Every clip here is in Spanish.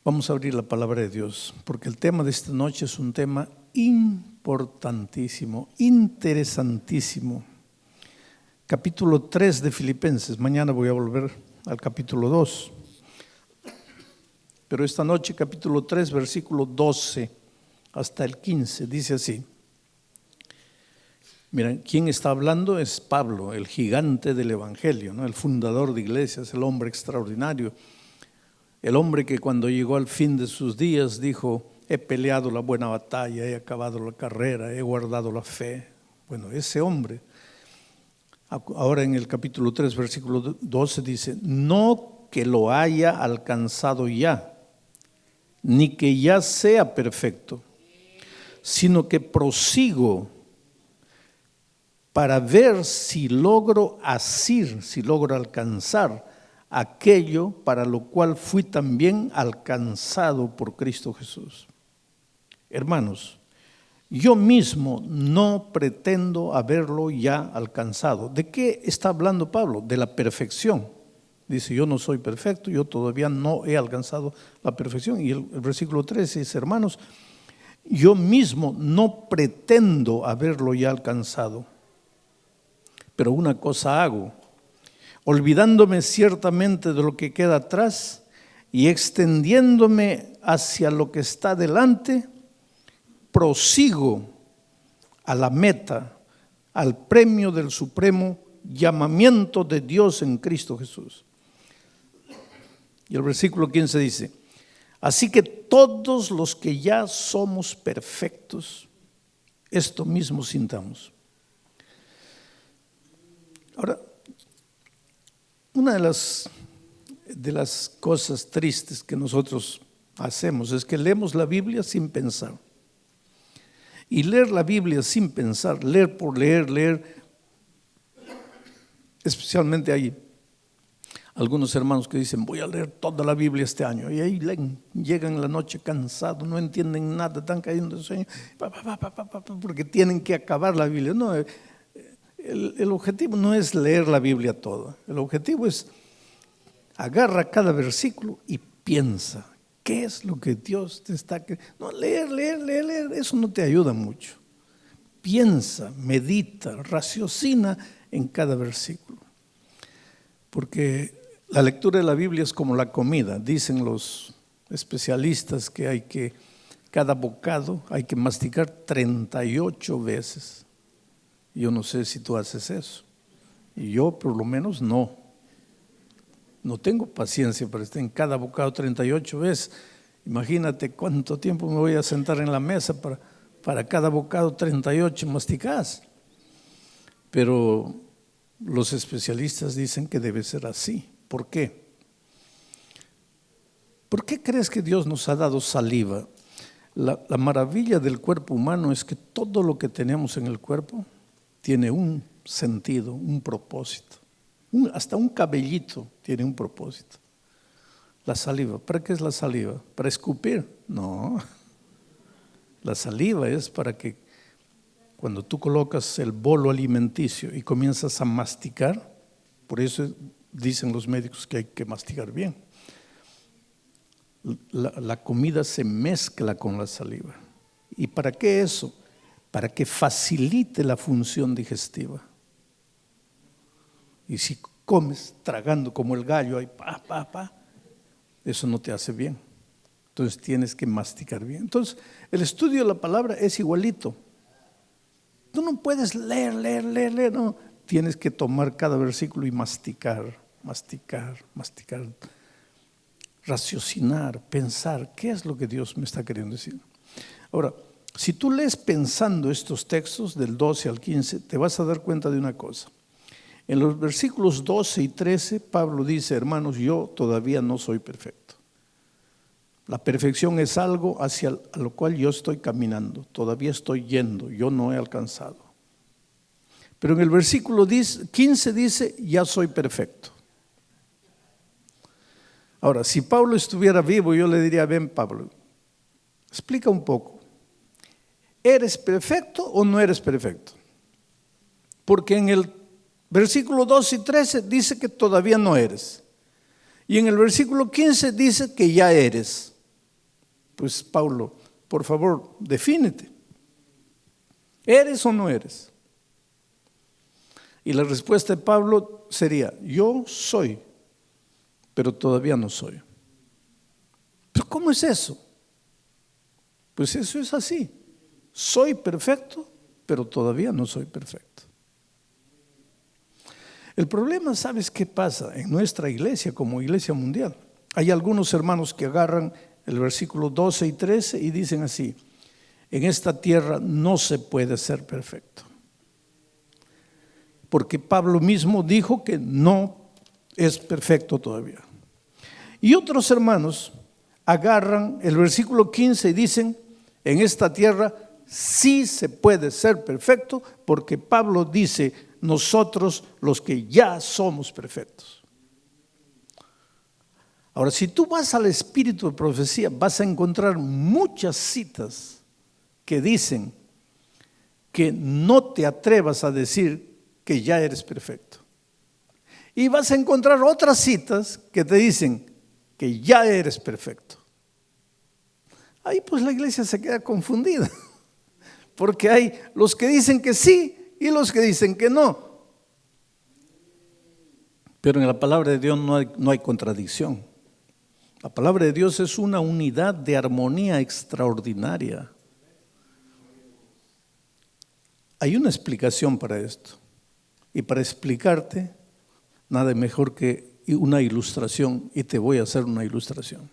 Vamos a abrir la palabra de Dios, porque el tema de esta noche es un tema importantísimo, interesantísimo. Capítulo 3 de Filipenses, mañana voy a volver al capítulo 2. Pero esta noche capítulo 3, versículo 12 hasta el 15, dice así. Miren, ¿quién está hablando? Es Pablo, el gigante del Evangelio, ¿no? El fundador de iglesias, el hombre extraordinario. El hombre que cuando llegó al fin de sus días dijo, he peleado la buena batalla, he acabado la carrera, he guardado la fe. Bueno, ese hombre, ahora en el capítulo 3, versículo 12 dice, no que lo haya alcanzado ya, ni que ya sea perfecto, sino que prosigo para ver si logro asir, si logro alcanzar aquello para lo cual fui también alcanzado por Cristo Jesús. Hermanos, yo mismo no pretendo haberlo ya alcanzado. ¿De qué está hablando Pablo? De la perfección. Dice, yo no soy perfecto, yo todavía no he alcanzado la perfección. Y el versículo 13 dice, hermanos, yo mismo no pretendo haberlo ya alcanzado, pero una cosa hago, olvidándome ciertamente de lo que queda atrás y extendiéndome hacia lo que está delante, prosigo a la meta, al premio del supremo llamamiento de Dios en Cristo Jesús. Y el versículo 15 dice, así que todos los que ya somos perfectos, esto mismo sintamos. Ahora, una de las cosas tristes que nosotros hacemos es que leemos la Biblia sin pensar. Y leer la Biblia sin pensar, leer por leer, especialmente hay algunos hermanos que dicen, voy a leer toda la Biblia este año. Y ahí leen, llegan en la noche cansados, no entienden nada, están cayendo de sueño, porque tienen que acabar la Biblia. No, el objetivo no es leer la Biblia toda. El objetivo es agarra cada versículo y piensa. ¿Qué es lo que Dios te está queriendo? No, leer, eso no te ayuda mucho. Piensa, medita, raciocina en cada versículo. Porque la lectura de la Biblia es como la comida. Dicen los especialistas que cada bocado hay que masticar 38 veces. Yo no sé si tú haces eso. Y yo por lo menos no. No tengo paciencia para estar en cada bocado 38 veces. Imagínate cuánto tiempo me voy a sentar en la mesa para cada bocado 38 masticás. Pero los especialistas dicen que debe ser así. ¿Por qué? ¿Por qué crees que Dios nos ha dado saliva? La maravilla del cuerpo humano es que todo lo que tenemos en el cuerpo tiene un sentido, un propósito. Hasta un cabellito tiene un propósito. La saliva, ¿para qué es la saliva? ¿Para escupir? No. La saliva es para que cuando tú colocas el bolo alimenticio y comienzas a masticar, por eso dicen los médicos que hay que masticar bien. La comida se mezcla con la saliva. ¿Y para qué eso? Para que facilite la función digestiva. Y si comes tragando como el gallo, ahí, eso no te hace bien. Entonces tienes que masticar bien. Entonces el estudio de la palabra es igualito. Tú no puedes leer, no. Tienes que tomar cada versículo y masticar, raciocinar, pensar, ¿qué es lo que Dios me está queriendo decir? Ahora, si tú lees pensando estos textos del 12 al 15, te vas a dar cuenta de una cosa. En los versículos 12 y 13, Pablo dice, hermanos, yo todavía no soy perfecto. La perfección es algo hacia lo cual yo estoy caminando, todavía estoy yendo, yo no he alcanzado. Pero en el versículo 15 dice, ya soy perfecto. Ahora, si Pablo estuviera vivo, yo le diría, ven Pablo, explica un poco. ¿Eres perfecto o no eres perfecto? Porque en el versículo 12 y 13 dice que todavía no eres. Y en el versículo 15 dice que ya eres. Pues Pablo, por favor, defínete. ¿Eres o no eres? Y la respuesta de Pablo sería, yo soy, pero todavía no soy. ¿Pero cómo es eso? Pues eso es así. Soy perfecto, pero todavía no soy perfecto. El problema, ¿sabes qué pasa? En nuestra iglesia, como iglesia mundial, hay algunos hermanos que agarran el versículo 12 y 13 y dicen así, en esta tierra no se puede ser perfecto. Porque Pablo mismo dijo que no es perfecto todavía. Y otros hermanos agarran el versículo 15 y dicen, en esta tierra sí se puede ser perfecto, porque Pablo dice, nosotros los que ya somos perfectos. Ahora, si tú vas al espíritu de profecía, vas a encontrar muchas citas que dicen que no te atrevas a decir que ya eres perfecto. Y vas a encontrar otras citas que te dicen que ya eres perfecto. Ahí pues la iglesia se queda confundida, porque hay los que dicen que sí y los que dicen que no. Pero en la palabra de Dios no hay contradicción. La palabra de Dios es una unidad de armonía extraordinaria. Hay una explicación para esto. Y para explicarte, nada mejor que una ilustración, y te voy a hacer una ilustración.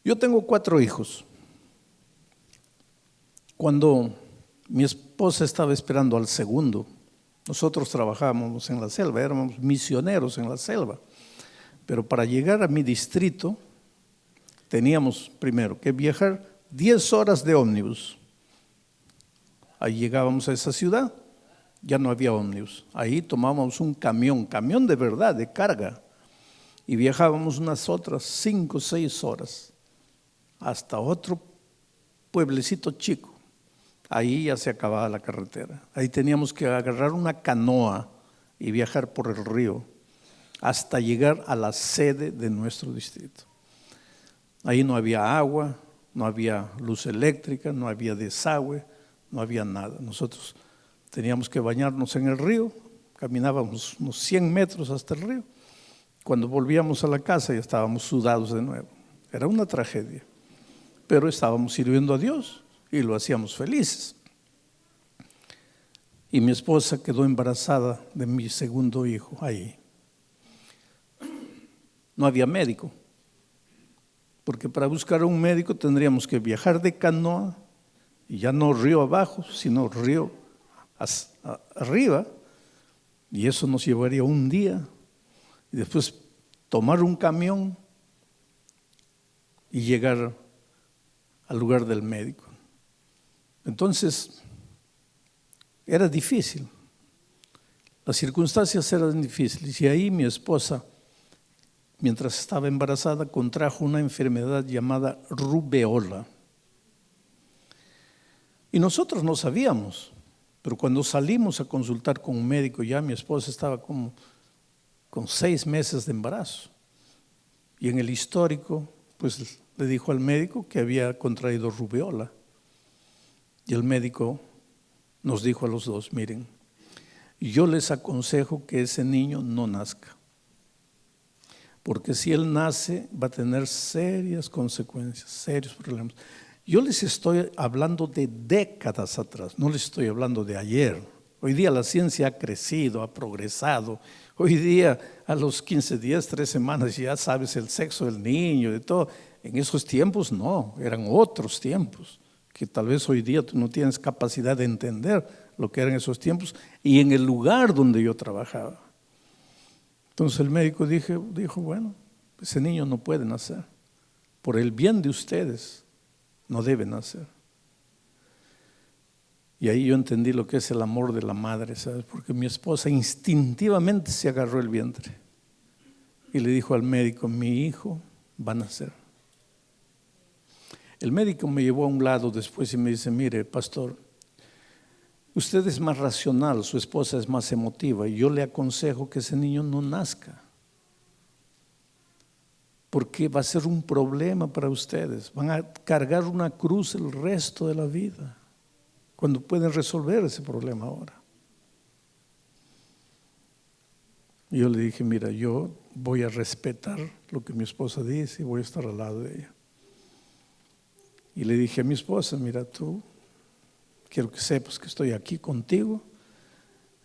Yo tengo 4 hijos. Cuando mi esposa estaba esperando al segundo, nosotros trabajábamos en la selva, éramos misioneros en la selva. Pero para llegar a mi distrito, teníamos primero que viajar 10 horas de ómnibus. Ahí llegábamos a esa ciudad, ya no había ómnibus. Ahí tomábamos un camión de verdad, de carga. Y viajábamos unas otras 5 o 6 horas hasta otro pueblecito chico. Ahí ya se acababa la carretera. Ahí teníamos que agarrar una canoa y viajar por el río hasta llegar a la sede de nuestro distrito. Ahí no había agua, no había luz eléctrica, no había desagüe, no había nada. Nosotros teníamos que bañarnos en el río, caminábamos unos 100 metros hasta el río. Cuando volvíamos a la casa ya estábamos sudados de nuevo. Era una tragedia, pero estábamos sirviendo a Dios y lo hacíamos felices. Y mi esposa quedó embarazada de mi segundo hijo ahí. No había médico, porque para buscar a un médico tendríamos que viajar de canoa, y ya no río abajo, sino río arriba, y eso nos llevaría un día, y después tomar un camión y llegar al lugar del médico. Entonces, era difícil, las circunstancias eran difíciles, y ahí mi esposa, mientras estaba embarazada, contrajo una enfermedad llamada rubeola. Y nosotros no sabíamos, pero cuando salimos a consultar con un médico, ya mi esposa estaba como con 6 meses de embarazo. Y en el histórico, pues le dijo al médico que había contraído rubeola. Y el médico nos dijo a los dos, miren, yo les aconsejo que ese niño no nazca. Porque si él nace va a tener serias consecuencias, serios problemas. Yo les estoy hablando de décadas atrás, no les estoy hablando de ayer. Hoy día la ciencia ha crecido, ha progresado. Hoy día a los 15 días, 3 semanas ya sabes el sexo del niño, de todo. En esos tiempos no, eran otros tiempos, que tal vez hoy día tú no tienes capacidad de entender lo que eran esos tiempos y en el lugar donde yo trabajaba. Entonces el médico dijo, bueno, ese niño no puede nacer. Por el bien de ustedes, no debe nacer. Y ahí yo entendí lo que es el amor de la madre, ¿sabes? Porque mi esposa instintivamente se agarró el vientre y le dijo al médico, mi hijo va a nacer. El médico me llevó a un lado después y me dice, mire, pastor, usted es más racional, su esposa es más emotiva y yo le aconsejo que ese niño no nazca. porque va a ser un problema para ustedes. Van a cargar una cruz el resto de la vida, cuando pueden resolver ese problema ahora. Y yo le dije, mira, yo voy a respetar lo que mi esposa dice y voy a estar al lado de ella. Y le dije a mi esposa, mira, tú, quiero que sepas que estoy aquí contigo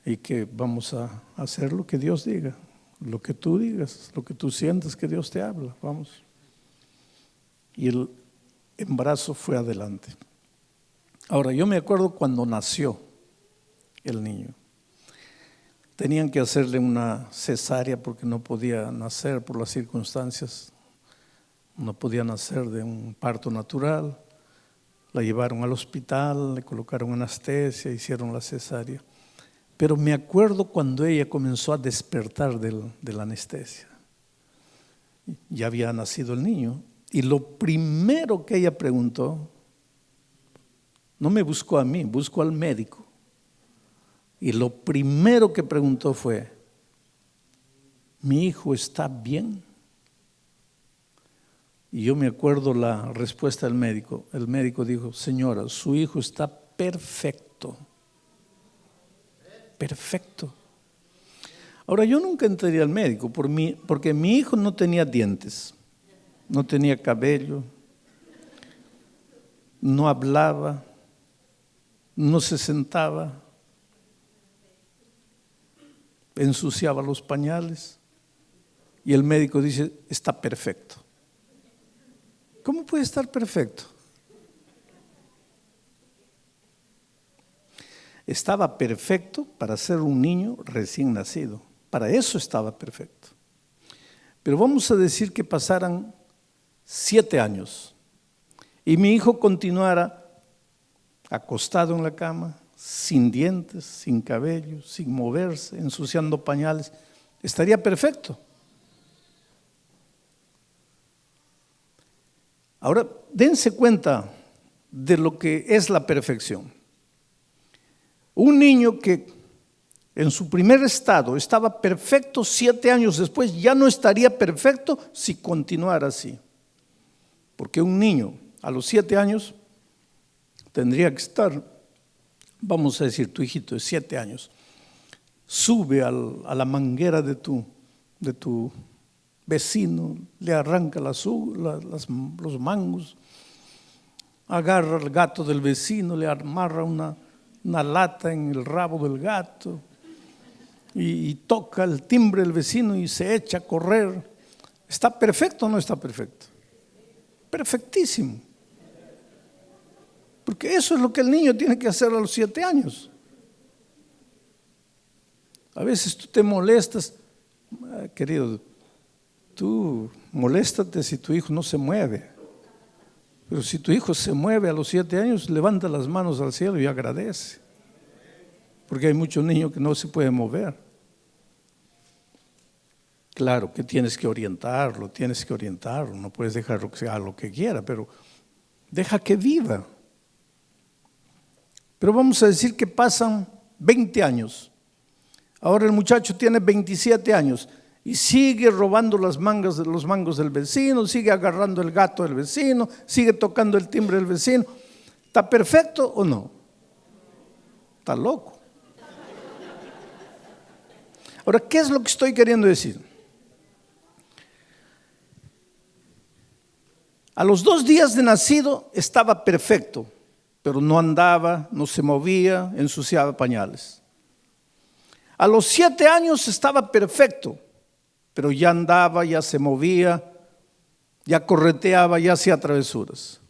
y que vamos a hacer lo que Dios diga, lo que tú digas, lo que tú sientas que Dios te habla, vamos. Y el embarazo fue adelante. Ahora, yo me acuerdo cuando nació el niño. Tenían que hacerle una cesárea porque no podía nacer por las circunstancias. No podía nacer de un parto natural. La llevaron al hospital, le colocaron anestesia, hicieron la cesárea. Pero me acuerdo cuando ella comenzó a despertar de la anestesia. Ya había nacido el niño. Y lo primero que ella preguntó, no me buscó a mí, buscó al médico. Y lo primero que preguntó fue, ¿mi hijo está bien? Y yo me acuerdo la respuesta del médico. El médico dijo, señora, su hijo está perfecto. Perfecto. Ahora, yo nunca entraría al médico porque mi hijo no tenía dientes, no tenía cabello, no hablaba, no se sentaba, ensuciaba los pañales. Y el médico dice, está perfecto. ¿Cómo puede estar perfecto? Estaba perfecto para ser un niño recién nacido. Para eso estaba perfecto. Pero vamos a decir que pasaran 7 años y mi hijo continuara acostado en la cama, sin dientes, sin cabello, sin moverse, ensuciando pañales. Estaría perfecto. Ahora, dense cuenta de lo que es la perfección. Un niño que en su primer estado estaba perfecto, 7 años después ya no estaría perfecto si continuara así. Porque un niño a los 7 años tendría que estar, vamos a decir, tu hijito de 7 años, sube a la manguera de tu vecino, le arranca los mangos, agarra al gato del vecino, le amarra una lata en el rabo del gato y toca el timbre del vecino y se echa a correr. ¿Está perfecto o no está perfecto? Perfectísimo. Porque eso es lo que el niño tiene que hacer a los 7 años. A veces tú te molestas, querido, tú moléstate si tu hijo no se mueve. Pero si tu hijo se mueve a los 7 años, levanta las manos al cielo y agradece. Porque hay muchos niños que no se pueden mover. Claro que tienes que orientarlo, no puedes dejarlo que haga lo que quiera, pero deja que viva. Pero vamos a decir que pasan 20 años. Ahora el muchacho tiene 27 años y sigue robando los mangos del vecino, sigue agarrando el gato del vecino, sigue tocando el timbre del vecino. ¿Está perfecto o no? Está loco. Ahora, ¿qué es lo que estoy queriendo decir? A los 2 días de nacido estaba perfecto, pero no andaba, no se movía, ensuciaba pañales. A los 7 años estaba perfecto, pero ya andaba, ya se movía, ya correteaba, ya hacía travesuras.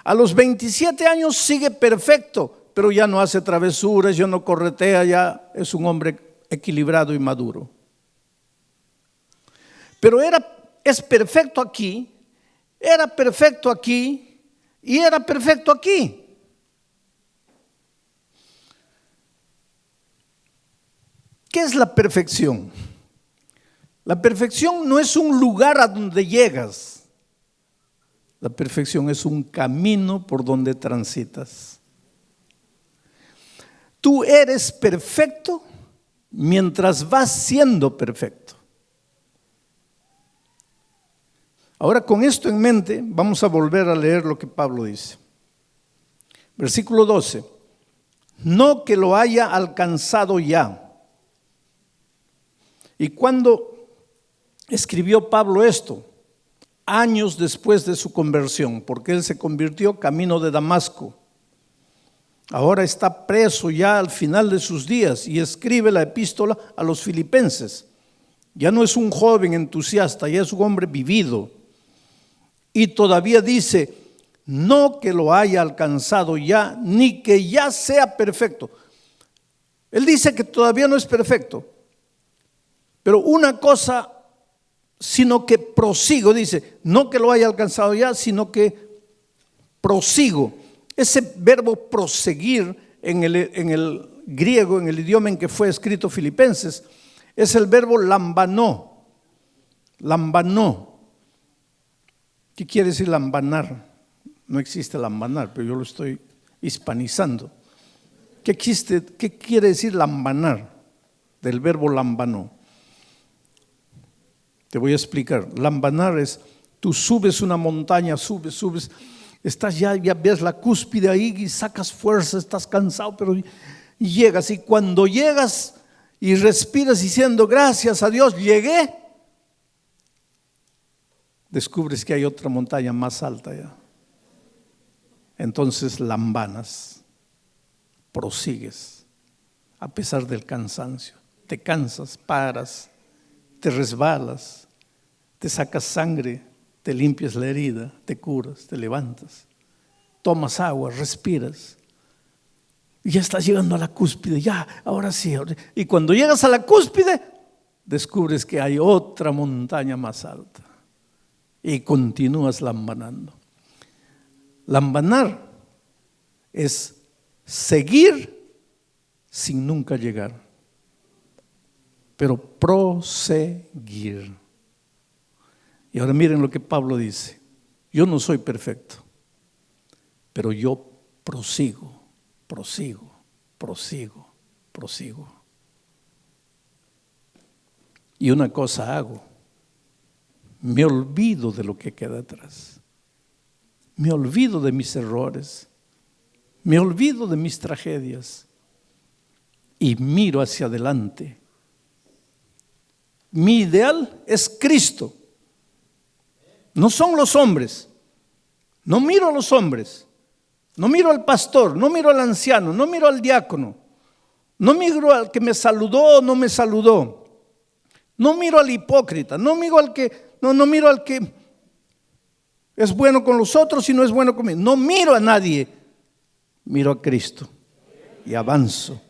A los 27 años sigue perfecto, pero ya no hace travesuras, ya no corretea, ya es un hombre equilibrado y maduro. Pero es perfecto aquí, era perfecto aquí y era perfecto aquí. ¿Qué es la perfección? La perfección no es un lugar a donde llegas. La perfección es un camino por donde transitas. Tú eres perfecto mientras vas siendo perfecto. Ahora, con esto en mente, vamos a volver a leer lo que Pablo dice. Versículo 12. No que lo haya alcanzado ya. ¿Y cuándo escribió Pablo esto? Años después de su conversión, porque él se convirtió camino de Damasco. Ahora está preso ya al final de sus días y escribe la epístola a los filipenses. Ya no es un joven entusiasta, ya es un hombre vivido. Y todavía dice, no que lo haya alcanzado ya, ni que ya sea perfecto. Él dice que todavía no es perfecto, pero una cosa, sino que prosigo, dice, no que lo haya alcanzado ya, sino que prosigo. Ese verbo proseguir en el griego, en el idioma en que fue escrito Filipenses, es el verbo lambanó. Lambanó. ¿Qué quiere decir lambanar? No existe lambanar, pero yo lo estoy hispanizando. ¿Qué quiere decir lambanar? Del verbo lambanó. Te voy a explicar. Lambanar es, tú subes una montaña, subes, estás ya ves la cúspide ahí y sacas fuerza, estás cansado, pero llegas. Y cuando llegas y respiras diciendo gracias a Dios, llegué, descubres que hay otra montaña más alta ya. Entonces lambanas, prosigues a pesar del cansancio. Te cansas, paras, te resbalas, te sacas sangre, te limpias la herida, te curas, te levantas, tomas agua, respiras. Y ya estás llegando a la cúspide, ya, ahora sí. Y cuando llegas a la cúspide, descubres que hay otra montaña más alta. Y continúas lambanando. Lambanar es seguir sin nunca llegar, pero proseguir. Y ahora miren lo que Pablo dice. Yo no soy perfecto, pero yo prosigo. Y una cosa hago, me olvido de lo que queda atrás. Me olvido de mis errores, me olvido de mis tragedias y miro hacia adelante. Mi ideal es Cristo, no son los hombres. No miro a los hombres, no miro al pastor, no miro al anciano, no miro al diácono, no miro al que me saludó o no me saludó, no miro al hipócrita, no miro al que es bueno con los otros y no es bueno conmigo. No miro a nadie, miro a Cristo y avanzo.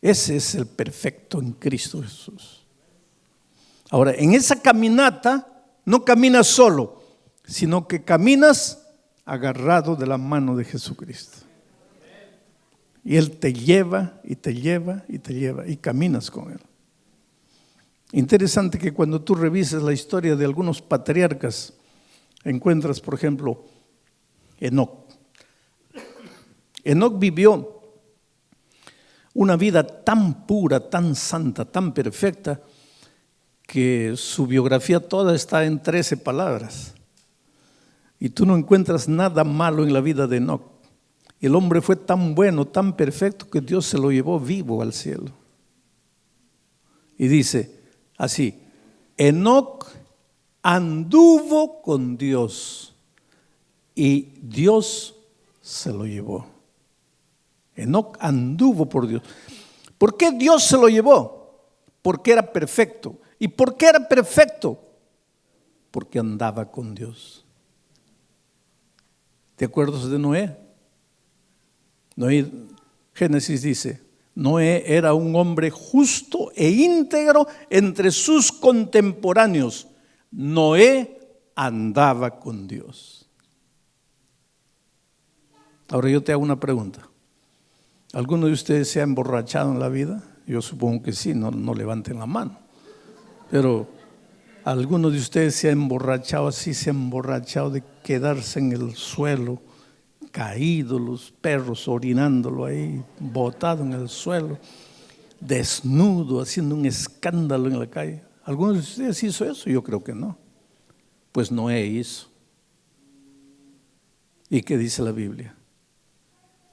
Ese es el perfecto en Cristo Jesús. Ahora, en esa caminata no caminas solo, sino que caminas agarrado de la mano de Jesucristo. Y Él te lleva y te lleva y te lleva y caminas con Él. Interesante que cuando tú revises la historia de algunos patriarcas, encuentras, por ejemplo, Enoc. Enoc vivió una vida tan pura, tan santa, tan perfecta, que su biografía toda está en 13 palabras. Y tú no encuentras nada malo en la vida de Enoc. El hombre fue tan bueno, tan perfecto, que Dios se lo llevó vivo al cielo. Y dice así: Enoc anduvo con Dios y Dios se lo llevó. Enoc anduvo por Dios. ¿Por qué Dios se lo llevó? Porque era perfecto. ¿Y por qué era perfecto? Porque andaba con Dios. ¿Te acuerdas de Noé? Noé, Génesis dice, Noé era un hombre justo e íntegro entre sus contemporáneos. Noé andaba con Dios. Ahora yo te hago una pregunta. ¿Alguno de ustedes se ha emborrachado en la vida? Yo supongo que sí, no levanten la mano. Pero ¿alguno de ustedes se ha emborrachado así, se ha emborrachado de quedarse en el suelo, caído, los perros orinándolo ahí, botado en el suelo, desnudo, haciendo un escándalo en la calle. ¿Algunos de ustedes hizo eso? Yo creo que no. Pues Noé hizo. ¿Y qué dice la Biblia?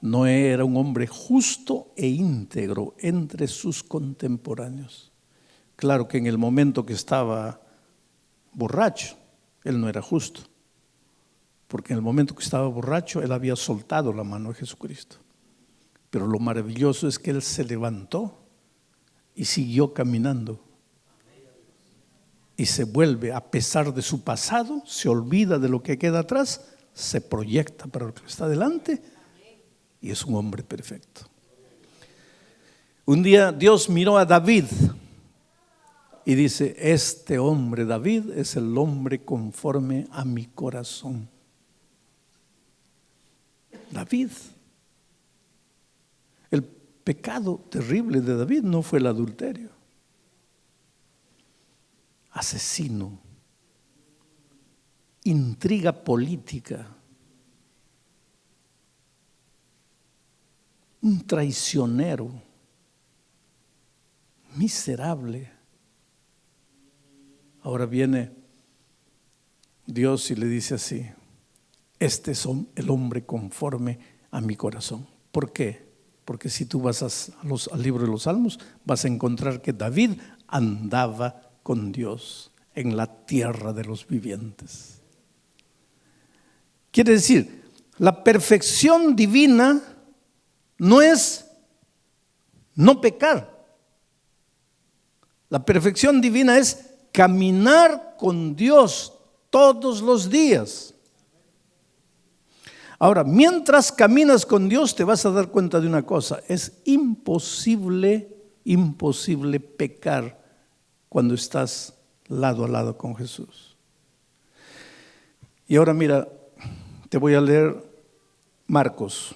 Noé era un hombre justo e íntegro entre sus contemporáneos. Claro que en el momento que estaba borracho, él no era justo, porque en el momento que estaba borracho, él había soltado la mano de Jesucristo. Pero lo maravilloso es que él se levantó y siguió caminando. Y se vuelve, a pesar de su pasado, se olvida de lo que queda atrás, se proyecta para lo que está delante y es un hombre perfecto. Un día Dios miró a David y dice: este hombre David es el hombre conforme a mi corazón. David. El pecado terrible de David no fue el adulterio. Asesino, intriga política, un traicionero, miserable. Ahora viene Dios y le dice así: este es el hombre conforme a mi corazón. ¿Por qué? Porque si tú vas al libro de los Salmos, vas a encontrar que David andaba con Dios en la tierra de los vivientes. Quiere decir, la perfección divina no es no pecar. La perfección divina es caminar con Dios todos los días. Ahora, mientras caminas con Dios, te vas a dar cuenta de una cosa: es imposible pecar cuando estás lado a lado con Jesús. Y ahora mira, te voy a leer Marcos,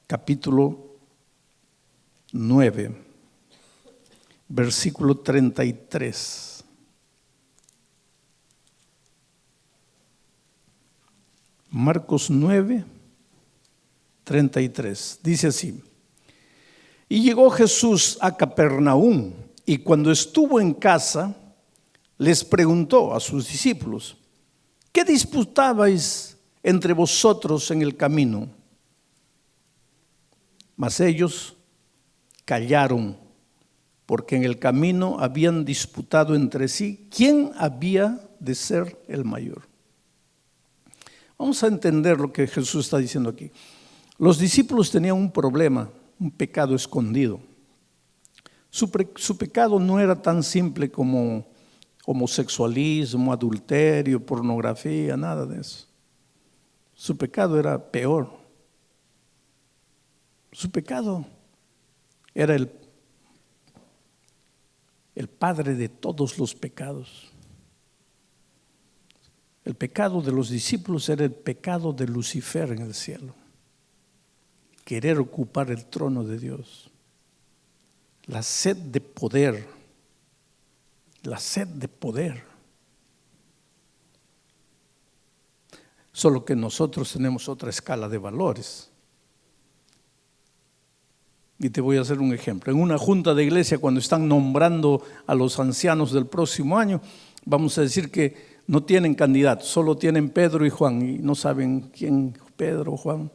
capítulo 9, versículo 33. Marcos 9, 33. Dice así: y llegó Jesús a Capernaum, y cuando estuvo en casa, les preguntó a sus discípulos: ¿qué disputabais entre vosotros en el camino? Mas ellos callaron, porque en el camino habían disputado entre sí quién había de ser el mayor. Vamos a entender lo que Jesús está diciendo aquí. Los discípulos tenían un problema, un pecado escondido. Su pecado no era tan simple como homosexualismo, adulterio, pornografía, nada de eso. Su pecado era peor. Su pecado era el padre de todos los pecados. El pecado de los discípulos era el pecado de Lucifer en el cielo. Querer ocupar el trono de Dios. La sed de poder. La sed de poder. Solo que nosotros tenemos otra escala de valores. Y te voy a hacer un ejemplo. En una junta de iglesia, cuando están nombrando a los ancianos del próximo año, vamos a decir que no tienen candidatos, solo tienen Pedro y Juan, y no saben quién, Pedro o Juan.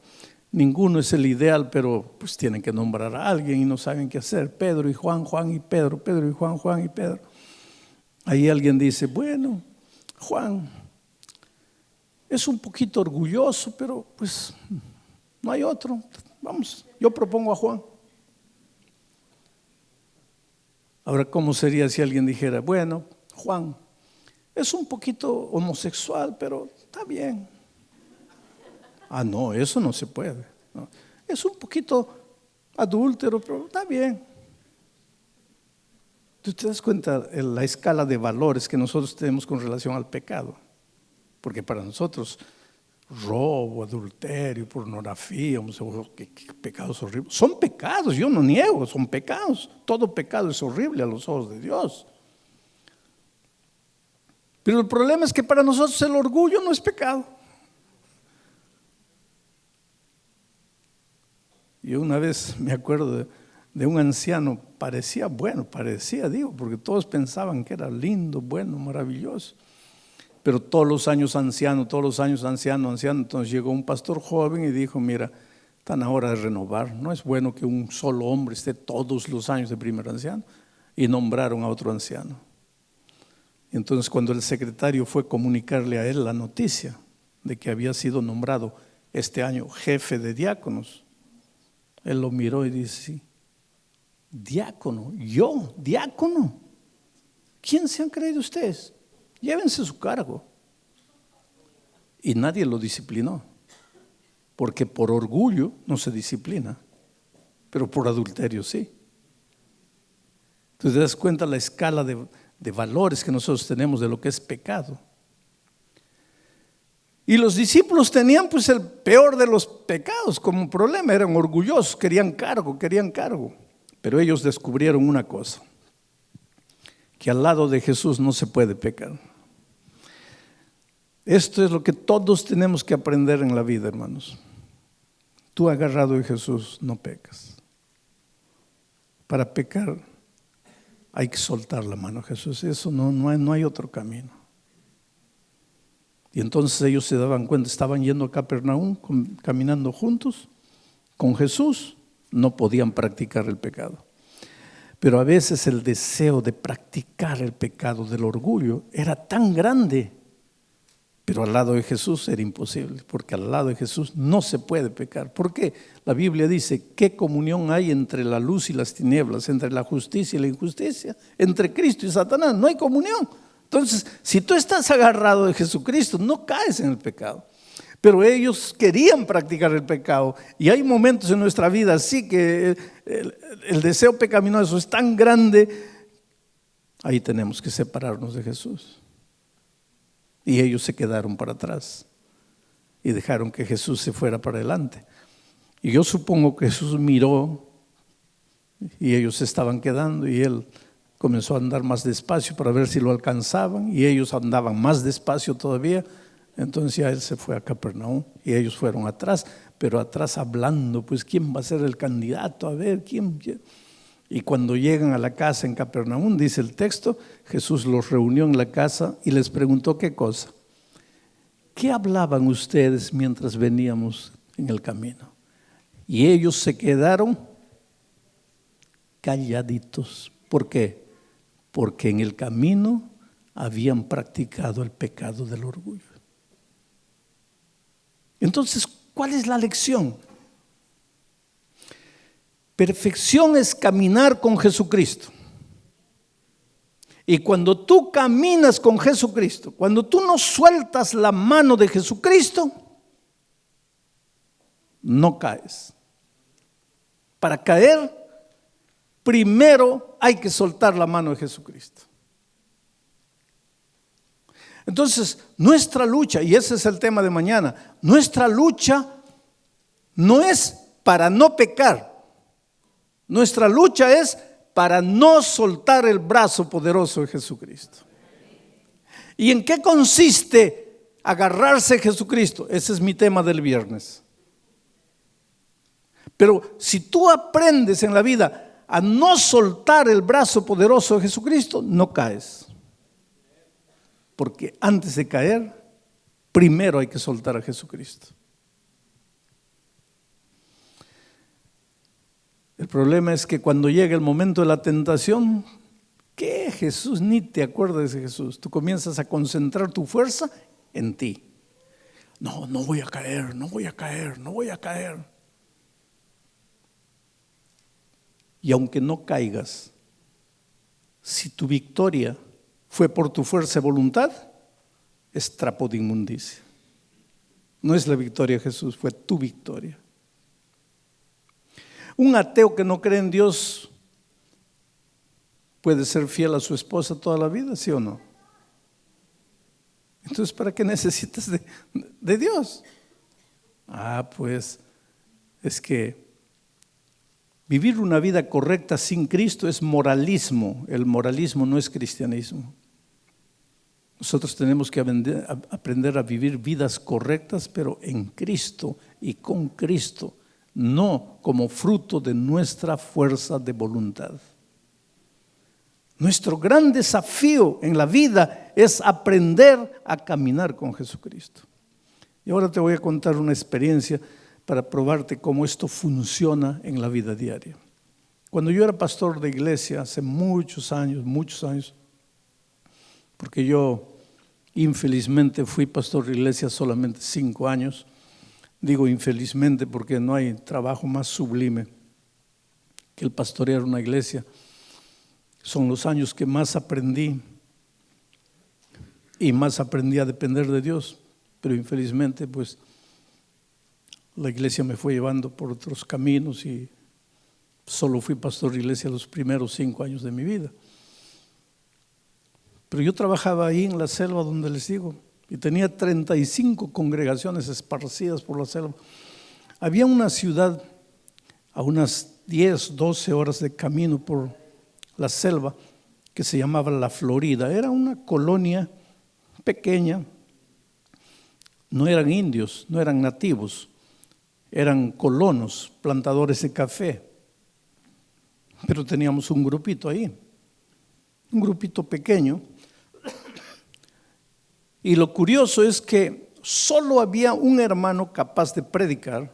Ninguno es el ideal, pero pues tienen que nombrar a alguien y no saben qué hacer. Pedro y Juan, Juan y Pedro, Pedro y Juan, Juan y Pedro. Ahí alguien dice: bueno, Juan es un poquito orgulloso, pero pues no hay otro. Vamos, yo propongo a Juan. Ahora, ¿cómo sería si alguien dijera: bueno, Juan es un poquito homosexual, pero está bien? Ah, no, eso no se puede. No. Es un poquito adúltero, pero está bien. ¿Tú te das cuenta de la escala de valores que nosotros tenemos con relación al pecado? Porque para nosotros, robo, adulterio, pornografía, qué pecados horribles. Son pecados, yo no niego, son pecados. Todo pecado es horrible a los ojos de Dios. Pero el problema es que para nosotros el orgullo no es pecado. Yo una vez me acuerdo de un anciano parecía bueno, digo, porque todos pensaban que era lindo, bueno, maravilloso. Pero todos los años anciano. Entonces llegó un pastor joven y dijo: mira, están a hora de renovar. No es bueno que un solo hombre esté todos los años de primer anciano. Y nombraron a otro anciano. Y entonces cuando el secretario fue a comunicarle a él la noticia de que había sido nombrado este año jefe de diáconos, él lo miró y dice: sí, diácono, yo, diácono. ¿Quién se han creído ustedes? Llévense su cargo. Y nadie lo disciplinó, porque por orgullo no se disciplina, pero por adulterio sí. Entonces te das cuenta la escala de valores que nosotros tenemos de lo que es pecado. Y los discípulos tenían pues el peor de los pecados como problema, eran orgullosos, querían cargo. Pero ellos descubrieron una cosa: que al lado de Jesús no se puede pecar. Esto es lo que todos tenemos que aprender en la vida, hermanos. Tú agarrado de Jesús no pecas. Para pecar hay que soltar la mano a Jesús. Eso no hay otro camino. Y entonces ellos se daban cuenta, estaban yendo a Capernaum, caminando juntos con Jesús, no podían practicar el pecado. Pero a veces el deseo de practicar el pecado del orgullo era tan grande, pero al lado de Jesús era imposible, porque al lado de Jesús no se puede pecar. ¿Por qué? La Biblia dice: ¿qué comunión hay entre la luz y las tinieblas, entre la justicia y la injusticia, entre Cristo y Satanás? No hay comunión. Entonces, si tú estás agarrado de Jesucristo, no caes en el pecado. Pero ellos querían practicar el pecado, y hay momentos en nuestra vida así que el deseo pecaminoso es tan grande. Ahí tenemos que separarnos de Jesús. Y ellos se quedaron para atrás y dejaron que Jesús se fuera para adelante. Y yo supongo que Jesús miró y ellos se estaban quedando, y él comenzó a andar más despacio para ver si lo alcanzaban, y ellos andaban más despacio todavía. Entonces ya él se fue a Capernaum y ellos fueron atrás, pero atrás hablando, pues ¿quién va a ser el candidato? A ver, ¿quién? Y cuando llegan a la casa en Capernaum, dice el texto, Jesús los reunió en la casa y les preguntó: ¿qué cosa? ¿Qué hablaban ustedes mientras veníamos en el camino? Y ellos se quedaron calladitos. ¿Por qué? Porque en el camino habían practicado el pecado del orgullo. Entonces, ¿cuál es la lección? Perfección es caminar con Jesucristo. Y cuando tú caminas con Jesucristo, cuando tú no sueltas la mano de Jesucristo, no caes. Para caer, primero hay que soltar la mano de Jesucristo. Entonces, nuestra lucha, y ese es el tema de mañana, nuestra lucha no es para no pecar. Nuestra lucha es para no soltar el brazo poderoso de Jesucristo. ¿Y en qué consiste agarrarse a Jesucristo? Ese es mi tema del viernes. Pero si tú aprendes en la vida a no soltar el brazo poderoso de Jesucristo, no caes. Porque antes de caer, primero hay que soltar a Jesucristo. El problema es que cuando llega el momento de la tentación, ¿qué Jesús? Ni te acuerdas de Jesús. Tú comienzas a concentrar tu fuerza en ti. No voy a caer, no voy a caer, no voy a caer. Y aunque no caigas, si tu victoria fue por tu fuerza y voluntad, es trapo de inmundicia. No es la victoria de Jesús, fue tu victoria. Un ateo que no cree en Dios puede ser fiel a su esposa toda la vida, ¿sí o no? Entonces, ¿para qué necesitas de Dios? Pues es que vivir una vida correcta sin Cristo es moralismo. El moralismo no es cristianismo. Nosotros tenemos que aprender a vivir vidas correctas, pero en Cristo y con Cristo, no como fruto de nuestra fuerza de voluntad. Nuestro gran desafío en la vida es aprender a caminar con Jesucristo. Y ahora te voy a contar una experiencia para probarte cómo esto funciona en la vida diaria. Cuando yo era pastor de iglesia hace muchos años, porque yo infelizmente fui pastor de iglesia solamente 5 años. Digo infelizmente porque no hay trabajo más sublime que el pastorear una iglesia. Son los años que más aprendí y más aprendí a depender de Dios, pero infelizmente pues la iglesia me fue llevando por otros caminos y solo fui pastor de iglesia los primeros 5 años de mi vida. Pero yo trabajaba ahí en la selva donde les digo y tenía 35 congregaciones esparcidas por la selva. Había una ciudad a unas 10, 12 horas de camino por la selva que se llamaba La Florida. Era una colonia pequeña. No eran indios, no eran nativos, eran colonos, plantadores de café. Pero teníamos un grupito ahí, un grupito pequeño. Y lo curioso es que solo había un hermano capaz de predicar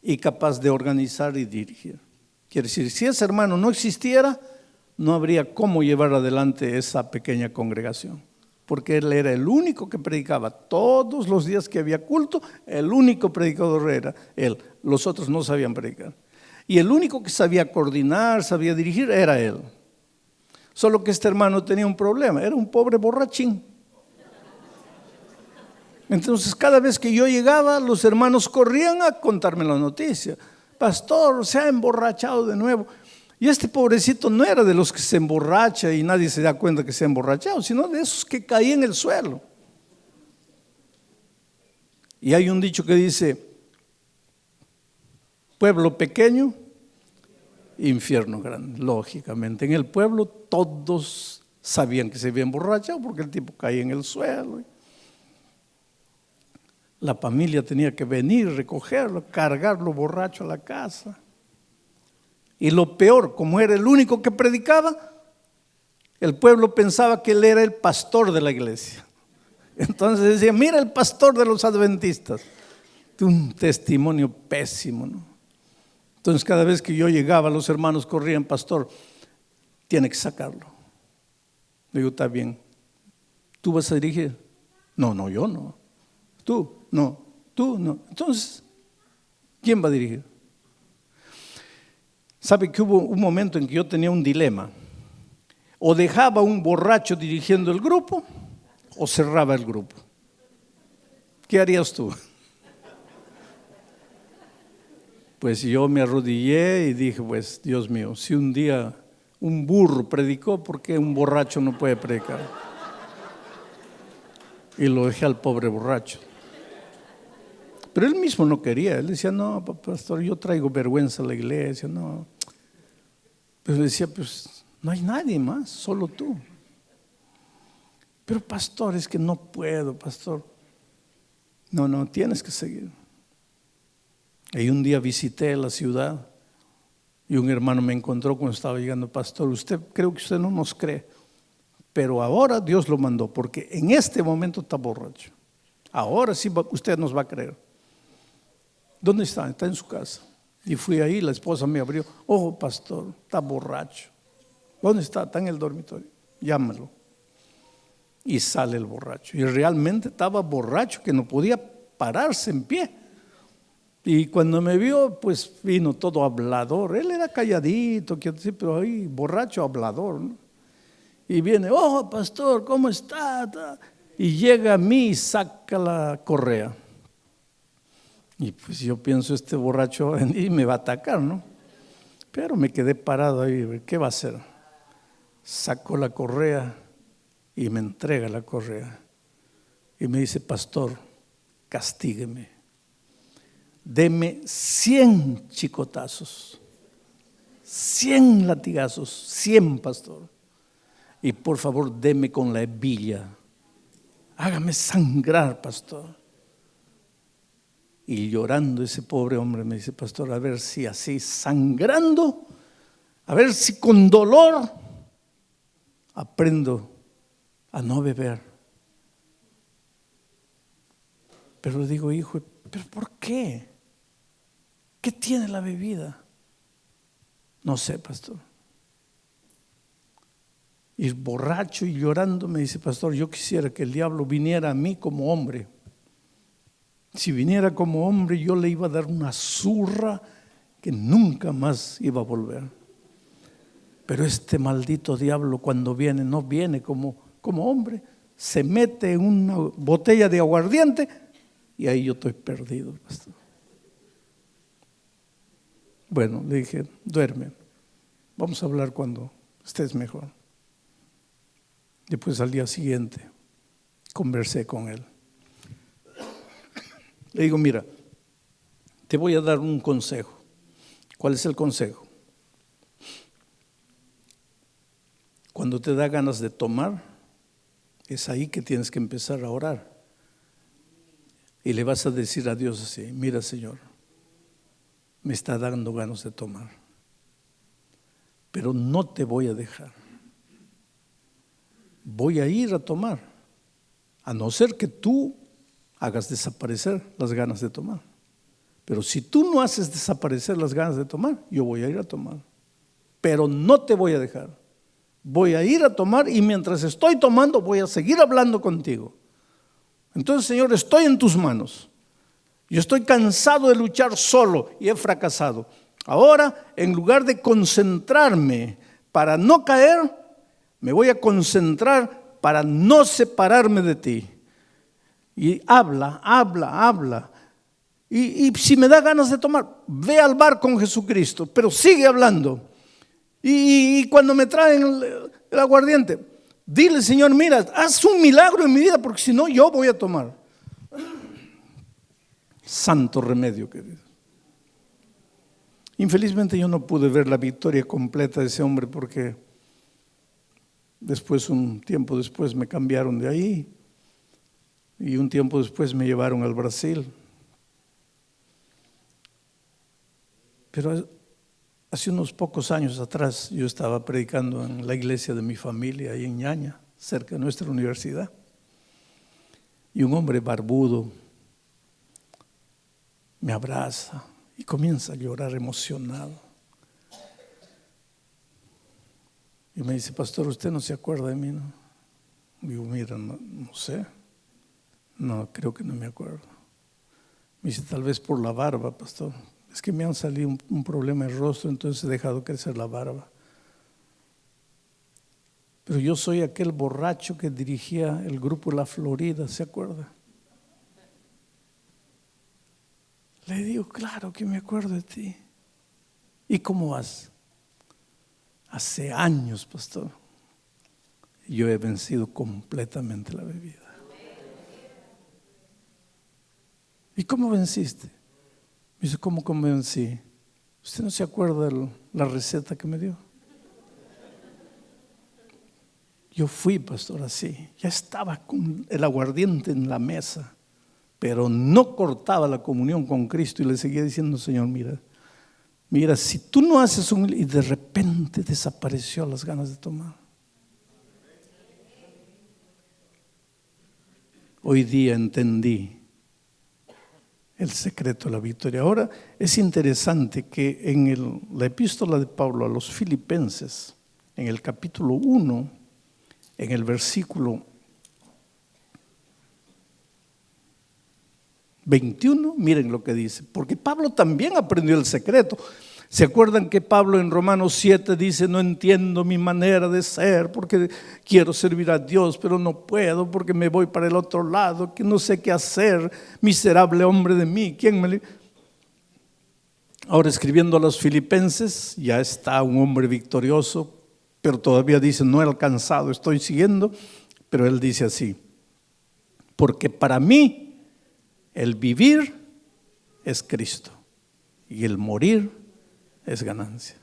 y capaz de organizar y dirigir. Quiere decir, si ese hermano no existiera, no habría cómo llevar adelante esa pequeña congregación. Porque él era el único que predicaba todos los días que había culto, el único predicador era él. Los otros no sabían predicar. Y el único que sabía coordinar, sabía dirigir, era él. Solo que este hermano tenía un problema, era un pobre borrachín. Entonces cada vez que yo llegaba, los hermanos corrían a contarme la noticia. Pastor, se ha emborrachado de nuevo. Y este pobrecito no era de los que se emborracha y nadie se da cuenta que se ha emborrachado, sino de esos que caían en el suelo. Y hay un dicho que dice, pueblo pequeño, infierno grande. Lógicamente, en el pueblo todos sabían que se había emborrachado porque el tipo caía en el suelo. La familia tenía que venir, recogerlo, cargarlo borracho a la casa. Y lo peor, como era el único que predicaba, el pueblo pensaba que él era el pastor de la iglesia. Entonces decía, mira el pastor de los adventistas. Un testimonio pésimo, ¿no? Entonces cada vez que yo llegaba, los hermanos corrían, pastor, tiene que sacarlo. Digo, está bien. ¿Tú vas a dirigir? No, yo no. Tú no. Entonces, ¿quién va a dirigir? ¿Sabe que hubo un momento en que yo tenía un dilema? O dejaba un borracho dirigiendo el grupo o cerraba el grupo. ¿Qué harías tú? Pues yo me arrodillé y dije, pues Dios mío, si un día un burro predicó, ¿por qué un borracho no puede predicar? Y lo dejé al pobre borracho. Pero él mismo no quería, él decía, no, pastor, yo traigo vergüenza a la iglesia, no. Pero decía, pues no hay nadie más, solo tú. Pero pastor, es que no puedo, pastor. No, tienes que seguir. Y un día visité la ciudad y un hermano me encontró cuando estaba llegando, pastor, creo que usted no nos cree, pero ahora Dios lo mandó, porque en este momento está borracho. Ahora sí usted nos va a creer. ¿Dónde está? Está en su casa. Y fui ahí, la esposa me abrió. Oh, pastor, está borracho. ¿Dónde está? Está en el dormitorio. Llámalo. Y sale el borracho. Y realmente estaba borracho, que no podía pararse en pie. Y cuando me vio, pues vino todo hablador. Él era calladito, pero ahí borracho hablador, ¿no? Y viene, oh, pastor, ¿cómo está? Y llega a mí y saca la correa. Y pues yo pienso, este borracho y me va a atacar, ¿no? Pero me quedé parado ahí, ¿qué va a hacer? Sacó la correa y me entrega la correa. Y me dice, pastor, castígueme. Deme 100 chicotazos, 100 latigazos, 100, pastor. Y por favor, deme con la hebilla. Hágame sangrar, pastor. Y llorando ese pobre hombre me dice: pastor, a ver si así sangrando, a ver si con dolor aprendo a no beber. Pero digo: hijo, ¿pero por qué? ¿Qué tiene la bebida? No sé, pastor. Y borracho y llorando me dice: pastor, yo quisiera que el diablo viniera a mí como hombre. Si viniera como hombre, yo le iba a dar una zurra que nunca más iba a volver. Pero este maldito diablo, cuando viene, no viene como hombre. Se mete en una botella de aguardiente y ahí yo estoy perdido, pastor. Bueno, le dije: duerme, vamos a hablar cuando estés mejor. Después, al día siguiente, conversé con él. Le digo: mira, te voy a dar un consejo. ¿Cuál es el consejo? Cuando te da ganas de tomar, es ahí que tienes que empezar a orar. Y le vas a decir a Dios así: mira, Señor, me está dando ganas de tomar, pero no te voy a dejar. Voy a ir a tomar, a no ser que tú hagas desaparecer las ganas de tomar. Pero si tú no haces desaparecer las ganas de tomar, yo voy a ir a tomar. Pero no te voy a dejar. Voy a ir a tomar y mientras estoy tomando voy a seguir hablando contigo. Entonces, Señor, estoy en tus manos. Yo estoy cansado de luchar solo y he fracasado. Ahora, en lugar de concentrarme para no caer, me voy a concentrar para no separarme de ti. Y habla. Y si me da ganas de tomar, ve al bar con Jesucristo, pero sigue hablando. Y cuando me traen el aguardiente, dile: Señor, mira, haz un milagro en mi vida, porque si no, yo voy a tomar. Santo remedio, querido. Infelizmente yo no pude ver la victoria completa de ese hombre, porque después, un tiempo después, me cambiaron de ahí. Y un tiempo después me llevaron al Brasil. Pero hace unos pocos años atrás yo estaba predicando en la iglesia de mi familia, ahí en Ñaña, cerca de nuestra universidad. Y un hombre barbudo me abraza y comienza a llorar emocionado. Y me dice: pastor, ¿usted no se acuerda de mí, no? Digo: mira, no sé. No, creo que no me acuerdo. Me dice: tal vez por la barba, pastor. Es que me han salido un problema en el rostro, entonces he dejado crecer la barba. Pero yo soy aquel borracho que dirigía el grupo La Florida, ¿se acuerda? Le digo: claro que me acuerdo de ti. ¿Y cómo vas? Hace años, pastor, yo he vencido completamente la bebida. ¿Y cómo venciste? Me dice: ¿cómo vencí? ¿Usted no se acuerda de la receta que me dio? Yo fui, pastor, así. Ya estaba con el aguardiente en la mesa, pero no cortaba la comunión con Cristo y le seguía diciendo: Señor, mira, si tú no haces y de repente desapareció las ganas de tomar. Hoy día entendí el secreto de la victoria. Ahora es interesante que en la epístola de Pablo a los Filipenses, en el capítulo 1, en el versículo 21, miren lo que dice, porque Pablo también aprendió el secreto. ¿Se acuerdan que Pablo en Romanos 7 dice: no entiendo mi manera de ser, porque quiero servir a Dios, pero no puedo porque me voy para el otro lado, que no sé qué hacer, miserable hombre de mí? Ahora, escribiendo a los Filipenses, ya está un hombre victorioso, pero todavía dice: no he alcanzado, estoy siguiendo. Pero él dice así: porque para mí el vivir es Cristo y el morir es ganancia.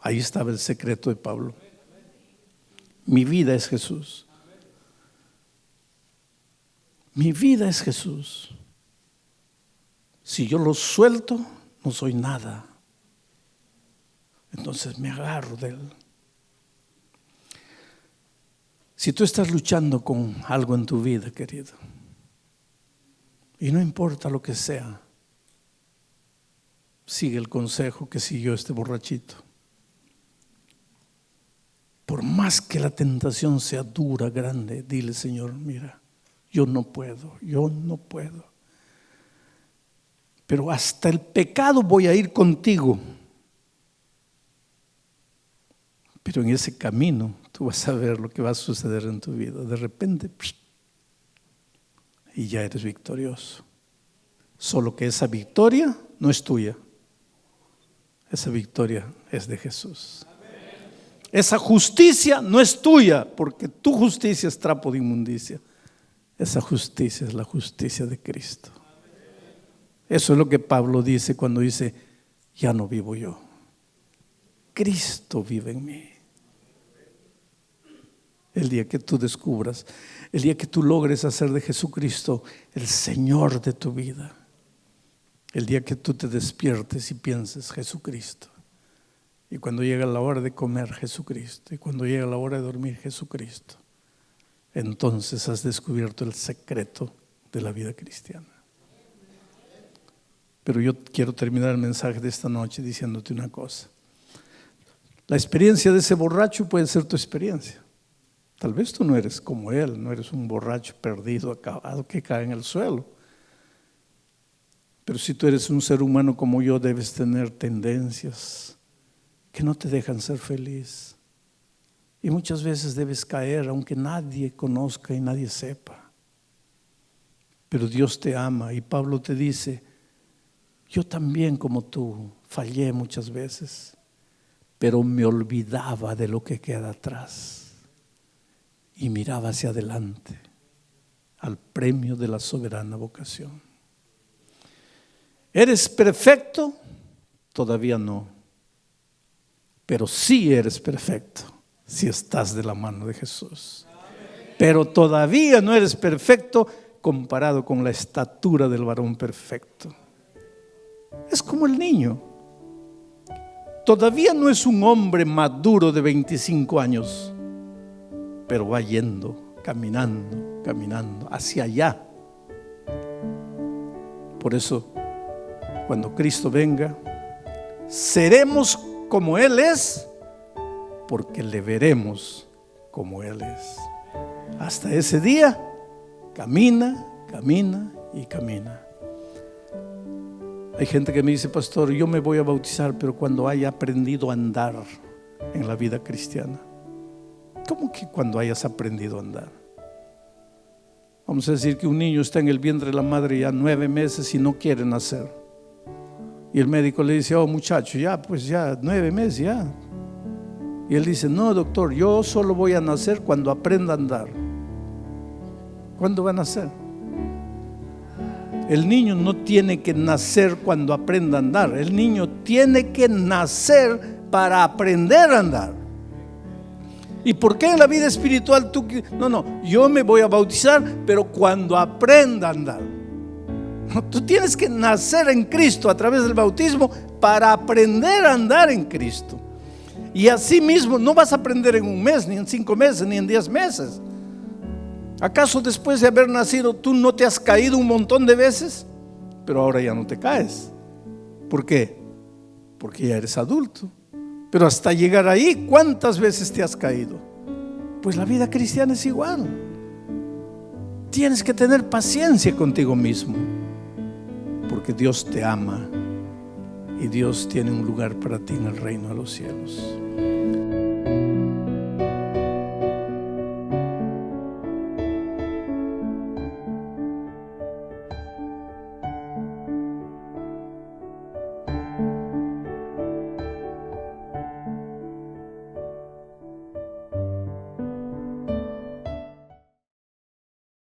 Ahí estaba el secreto de Pablo. Mi vida es Jesús. Mi vida es Jesús. Si yo lo suelto, no soy nada. Entonces me agarro de él. Si tú estás luchando con algo en tu vida, querido, y no importa lo que sea, sigue el consejo que siguió este borrachito. Por más que la tentación sea dura, grande, dile: Señor, mira, yo no puedo. Pero hasta el pecado voy a ir contigo. Pero en ese camino tú vas a ver lo que va a suceder en tu vida. De repente, y ya eres victorioso. Solo que esa victoria no es tuya. Esa victoria es de Jesús. Esa justicia no es tuya, porque tu justicia es trapo de inmundicia. Esa justicia es la justicia de Cristo. Eso es lo que Pablo dice cuando dice: ya no vivo yo, Cristo vive en mí. El día que tú descubras, el día que tú logres hacer de Jesucristo el Señor de tu vida, el día que tú te despiertes y pienses: Jesucristo. Y cuando llega la hora de comer, Jesucristo. Y cuando llega la hora de dormir, Jesucristo. Entonces has descubierto el secreto de la vida cristiana. Pero yo quiero terminar el mensaje de esta noche diciéndote una cosa. La experiencia de ese borracho puede ser tu experiencia. Tal vez tú no eres como él, no eres un borracho perdido, acabado, que cae en el suelo. Pero si tú eres un ser humano como yo, debes tener tendencias que no te dejan ser feliz. Y muchas veces debes caer aunque nadie conozca y nadie sepa. Pero Dios te ama y Pablo te dice: yo también, como tú, fallé muchas veces, pero me olvidaba de lo que queda atrás y miraba hacia adelante al premio de la soberana vocación. ¿Eres perfecto? Todavía no, pero sí eres perfecto si estás de la mano de Jesús. Pero todavía no eres perfecto comparado con la estatura del varón perfecto. Es como el niño. Todavía no es un hombre maduro de 25 años, pero va yendo, caminando hacia allá. Por eso, cuando Cristo venga, seremos como Él es, porque le veremos como Él es. Hasta ese día, camina. Hay gente que me dice: pastor, yo me voy a bautizar, pero cuando haya aprendido a andar en la vida cristiana. ¿Cómo que cuando hayas aprendido a andar? Vamos a decir que un niño está en el vientre de la madre ya 9 meses y no quiere nacer. Y el médico le dice: oh muchacho, ya 9 meses ya. Y él dice: no doctor, yo solo voy a nacer cuando aprenda a andar. ¿Cuándo va a nacer? El niño no tiene que nacer cuando aprenda a andar. El niño tiene que nacer para aprender a andar. ¿Y por qué en la vida espiritual tú? No, yo me voy a bautizar, pero cuando aprenda a andar. No, tú tienes que nacer en Cristo a través del bautismo para aprender a andar en Cristo. Y así mismo no vas a aprender en un mes, ni en 5 meses, ni en 10 meses. ¿Acaso después de haber nacido tú no te has caído un montón de veces? Pero ahora ya no te caes. ¿Por qué? Porque ya eres adulto. Pero hasta llegar ahí, ¿cuántas veces te has caído? Pues la vida cristiana es igual. Tienes que tener paciencia contigo mismo, porque Dios te ama y Dios tiene un lugar para ti en el reino de los cielos.